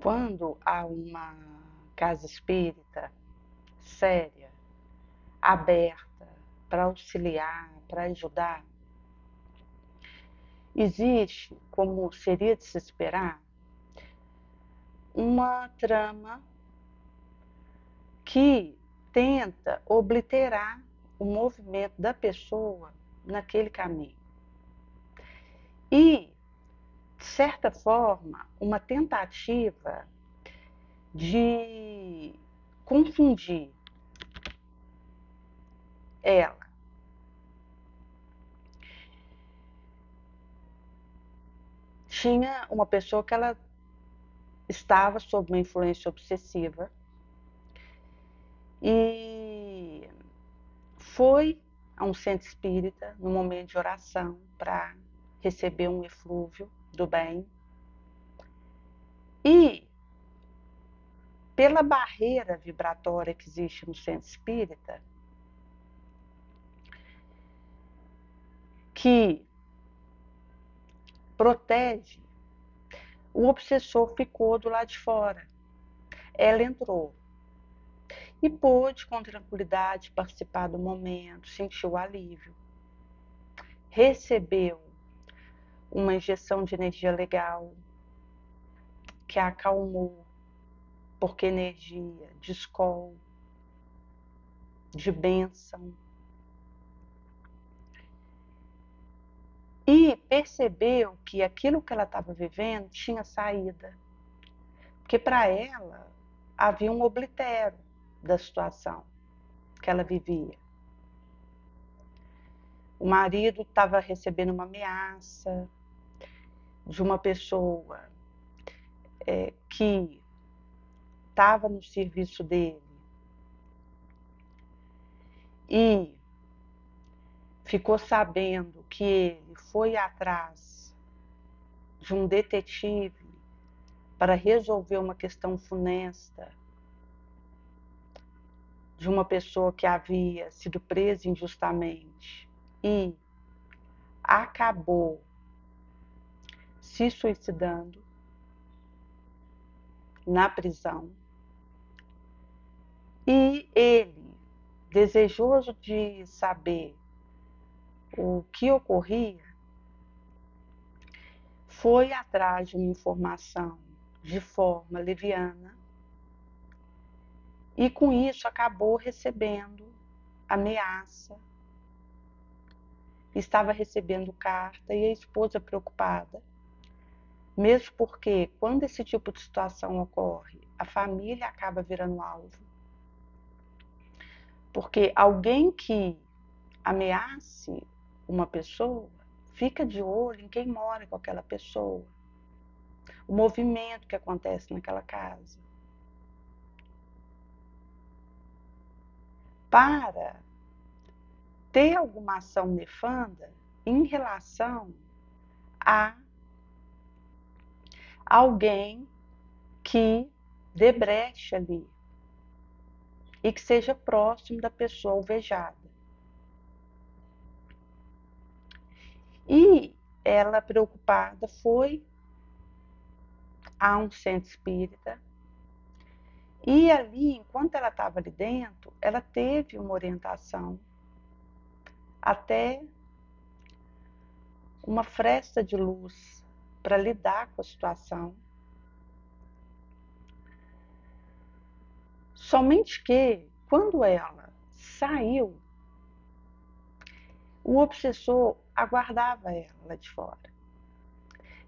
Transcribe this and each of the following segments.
Quando há uma casa espírita séria, aberta para auxiliar, para ajudar, existe, como seria de se esperar, uma trama que tenta obliterar o movimento da pessoa naquele caminho. E, de certa forma, uma tentativa de confundir ela. Tinha uma pessoa que ela estava sob uma influência obsessiva e foi a um centro espírita no momento de oração para receber um eflúvio do bem. E pela barreira vibratória que existe no centro espírita, que protege, o obsessor ficou do lado de fora. Ela entrou e pôde com tranquilidade participar do momento, sentiu alívio, recebeu uma injeção de energia legal que a acalmou, porque energia de escol, de bênção. E percebeu que aquilo que ela estava vivendo tinha saída, porque para ela havia um oblitero da situação que ela vivia. O marido estava recebendo uma ameaça de uma pessoa que estava no serviço dele e ficou sabendo que ele foi atrás de um detetive para resolver uma questão funesta de uma pessoa que havia sido presa injustamente e acabou se suicidando na prisão. E ele, desejoso de saber o que ocorria, foi atrás de uma informação de forma leviana e com isso acabou recebendo ameaça, estava recebendo carta e a esposa preocupada, mesmo porque quando esse tipo de situação ocorre, a família acaba virando alvo, porque alguém que ameace uma pessoa fica de olho em quem mora com aquela pessoa, o movimento que acontece naquela casa. Para ter alguma ação nefanda em relação a alguém que dê brecha ali e que seja próximo da pessoa alvejada. E ela, preocupada, foi a um centro espírita e ali, enquanto ela estava ali dentro, ela teve uma orientação até uma fresta de luz para lidar com a situação. Somente que, quando ela saiu, o obsessor aguardava ela lá de fora.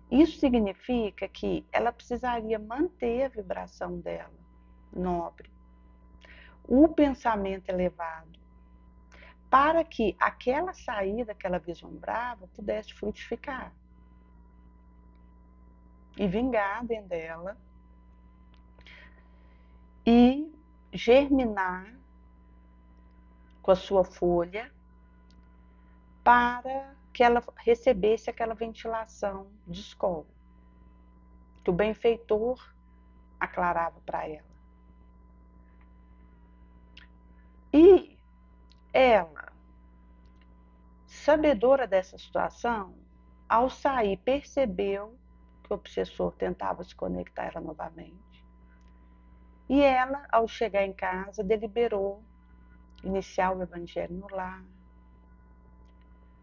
Isso significa que ela precisaria manter a vibração dela nobre, o pensamento elevado, para que aquela saída que ela vislumbrava pudesse frutificar e vingar dentro dela e germinar com a sua folha para que ela recebesse aquela ventilação de escola que o benfeitor aclarava para ela. E ela, sabedora dessa situação, ao sair percebeu que o obsessor tentava se conectar a ela novamente. E ela, ao chegar em casa, deliberou iniciar o evangelho no lar,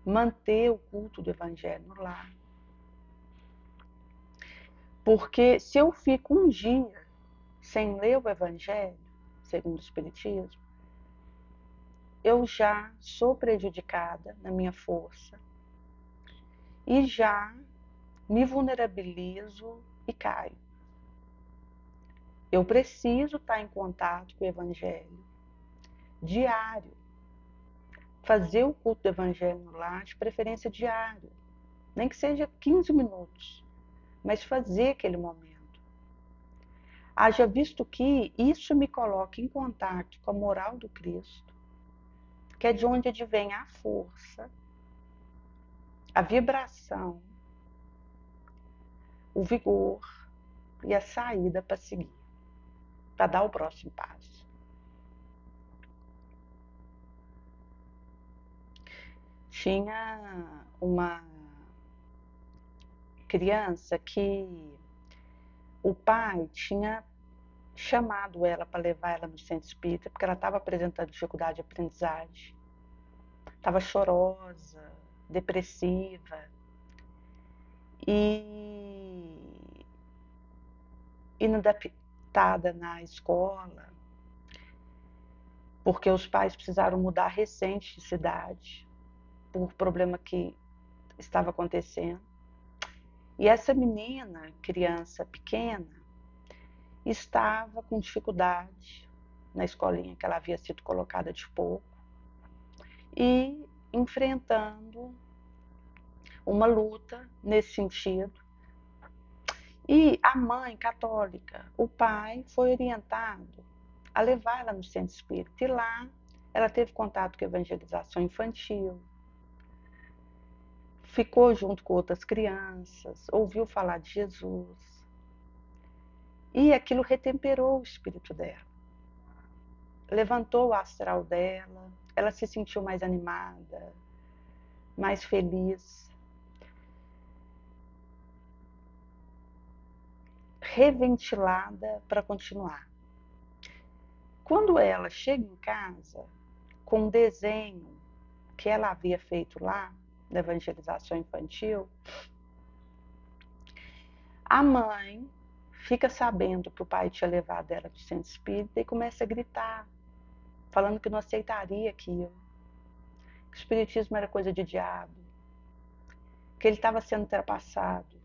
manter o culto do evangelho no lar. Porque se eu fico um dia sem ler o evangelho, segundo o Espiritismo, eu já sou prejudicada na minha força e já me vulnerabilizo e caio. Eu preciso estar em contato com o evangelho diário, fazer o culto do evangelho no lar, de preferência diário, nem que seja 15 minutos, mas fazer aquele momento. Haja visto que isso me coloca em contato com a moral do Cristo, que é de onde advém a força, a vibração, o vigor e a saída para seguir, para dar o próximo passo. Tinha uma criança que o pai tinha chamado ela para levar ela no centro espírita, porque ela estava apresentando dificuldade de aprendizagem, estava chorosa, depressiva e inadaptada na escola, porque os pais precisaram mudar recente de cidade por problema que estava acontecendo. E essa menina, criança pequena, estava com dificuldade na escolinha que ela havia sido colocada de pouco e enfrentando uma luta nesse sentido. E a mãe católica, o pai foi orientado a levar ela no centro espírita. E lá ela teve contato com a evangelização infantil, ficou junto com outras crianças, ouviu falar de Jesus. E aquilo retemperou o espírito dela, levantou o astral dela, ela se sentiu mais animada, mais feliz, reventilada para continuar. Quando ela chega em casa com um desenho que ela havia feito lá, da evangelização infantil, a mãe fica sabendo que o pai tinha levado ela do centro espírita e começa a gritar, falando que não aceitaria aquilo, que o espiritismo era coisa de diabo, que ele estava sendo ultrapassado,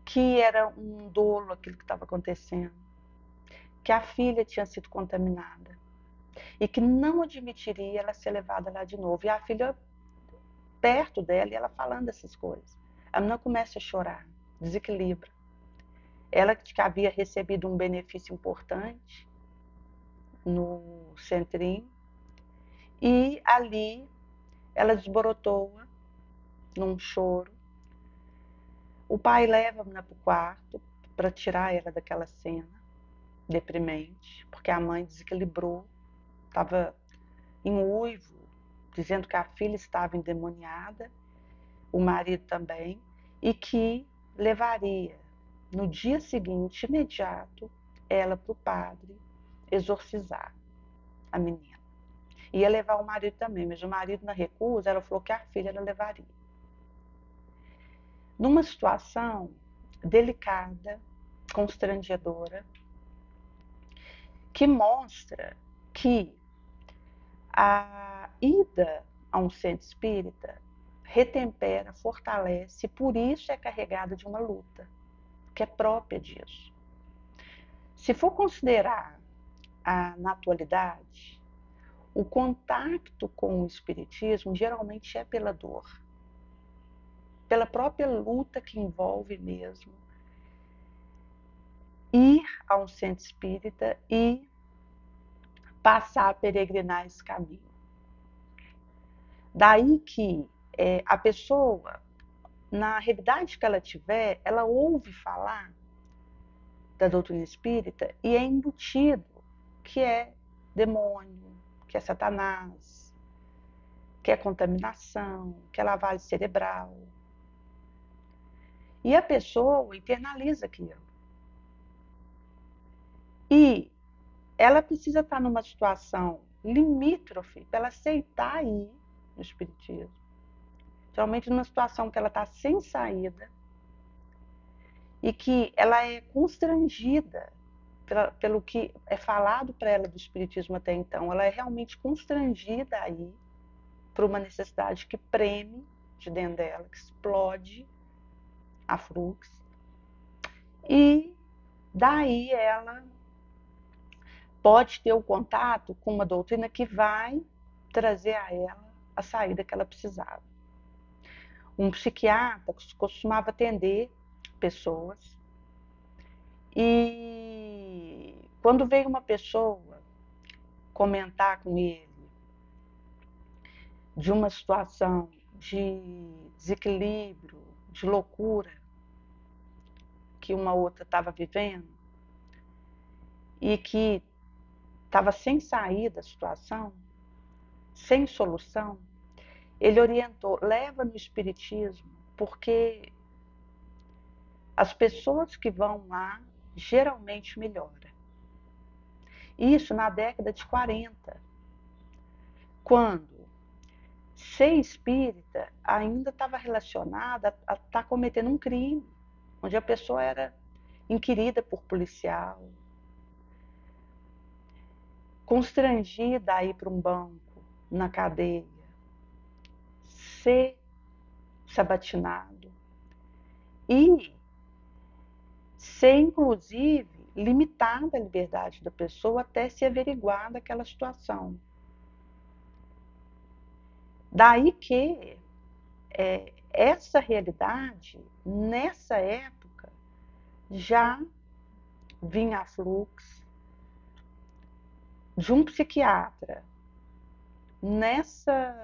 que era um dolo aquilo que estava acontecendo, que a filha tinha sido contaminada e que não admitiria ela ser levada lá de novo. E a filha perto dela e ela falando essas coisas. A menina começa a chorar, desequilibra. Ela que havia recebido um benefício importante no centrinho e ali ela desborotou num choro. O pai leva a menina para o quarto para tirar ela daquela cena deprimente, porque a mãe desequilibrou, estava em uivo, dizendo que a filha estava endemoniada, o marido também, e que levaria no dia seguinte, imediato, ela para o padre exorcizar a menina. Ia levar o marido também, mas o marido na recusa, ela falou que a filha ela levaria. Numa situação delicada, constrangedora, que mostra que a ida a um centro espírita retempera, fortalece, e por isso é carregada de uma luta, que é própria disso. Se for considerar na atualidade, o contato com o espiritismo geralmente é pela dor, pela própria luta que envolve mesmo ir a um centro espírita e passar a peregrinar esse caminho. Daí que a pessoa, na realidade que ela tiver, ela ouve falar da doutrina espírita e é embutido que é demônio, que é Satanás, que é contaminação, que é lavagem cerebral. E a pessoa internaliza aquilo. E ela precisa estar numa situação limítrofe para ela aceitar ir no espiritismo. Geralmente numa situação que ela está sem saída e que ela é constrangida pelo que é falado para ela do espiritismo até então. Ela é realmente constrangida a ir por uma necessidade que preme de dentro dela, que explode a flux. E daí ela pode ter o contato com uma doutrina que vai trazer a ela a saída que ela precisava. Um psiquiatra costumava atender pessoas e quando veio uma pessoa comentar com ele de uma situação de desequilíbrio, de loucura que uma outra estava vivendo e que estava sem saída da situação, sem solução, ele orientou, leva no espiritismo, porque as pessoas que vão lá geralmente melhoram. Isso na década de 40, quando ser espírita ainda estava relacionada a estar cometendo um crime, onde a pessoa era inquirida por policial, constrangida a ir para um banco, na cadeia, ser sabatinado e ser, inclusive, limitada a liberdade da pessoa até se averiguar daquela situação. Daí que essa realidade, nessa época, já vinha a fluxo de um psiquiatra, nessa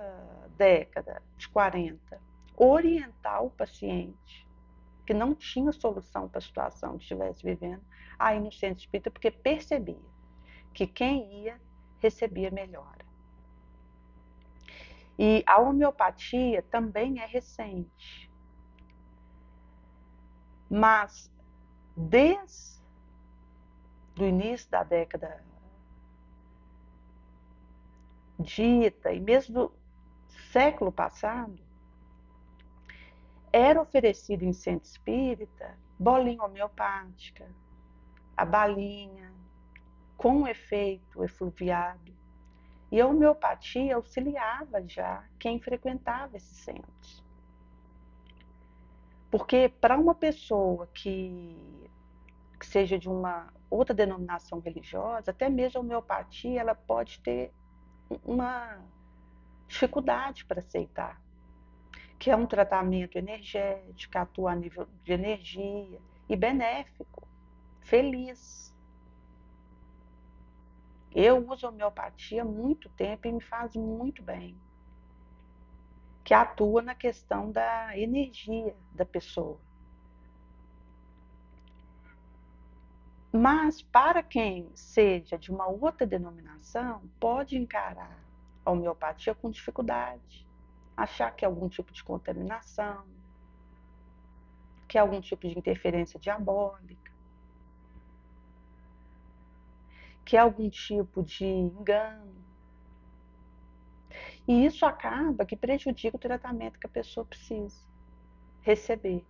década de 40, orientar o paciente que não tinha solução para a situação que estivesse vivendo, a ir no centro espírita, porque percebia que quem ia recebia melhora. E a homeopatia também é recente, mas desde o início da década dita e mesmo do século passado, era oferecido em centro espírita bolinha homeopática, a balinha, com efeito efluviado. E a homeopatia auxiliava já quem frequentava esses centros. Porque para uma pessoa que seja de uma outra denominação religiosa, até mesmo a homeopatia, ela pode ter uma dificuldade para aceitar, que é um tratamento energético, atua a nível de energia e benéfico, feliz. Eu uso homeopatia há muito tempo e me faz muito bem, que atua na questão da energia da pessoa. Mas para quem seja de uma outra denominação, pode encarar a homeopatia com dificuldade, achar que é algum tipo de contaminação, que é algum tipo de interferência diabólica, que é algum tipo de engano. E isso acaba que prejudica o tratamento que a pessoa precisa receber.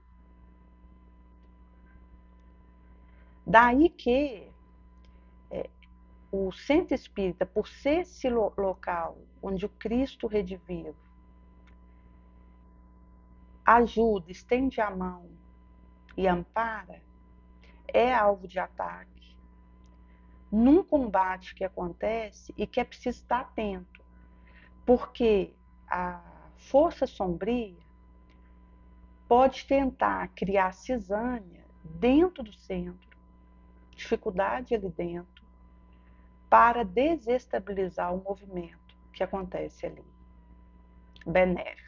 Daí que o centro espírita, por ser esse local onde o Cristo redivivo ajuda, estende a mão e ampara, é alvo de ataque num combate que acontece e que é preciso estar atento, porque a força sombria pode tentar criar cisânia dentro do centro, dificuldade ali dentro, para desestabilizar o movimento que acontece ali, benéfico.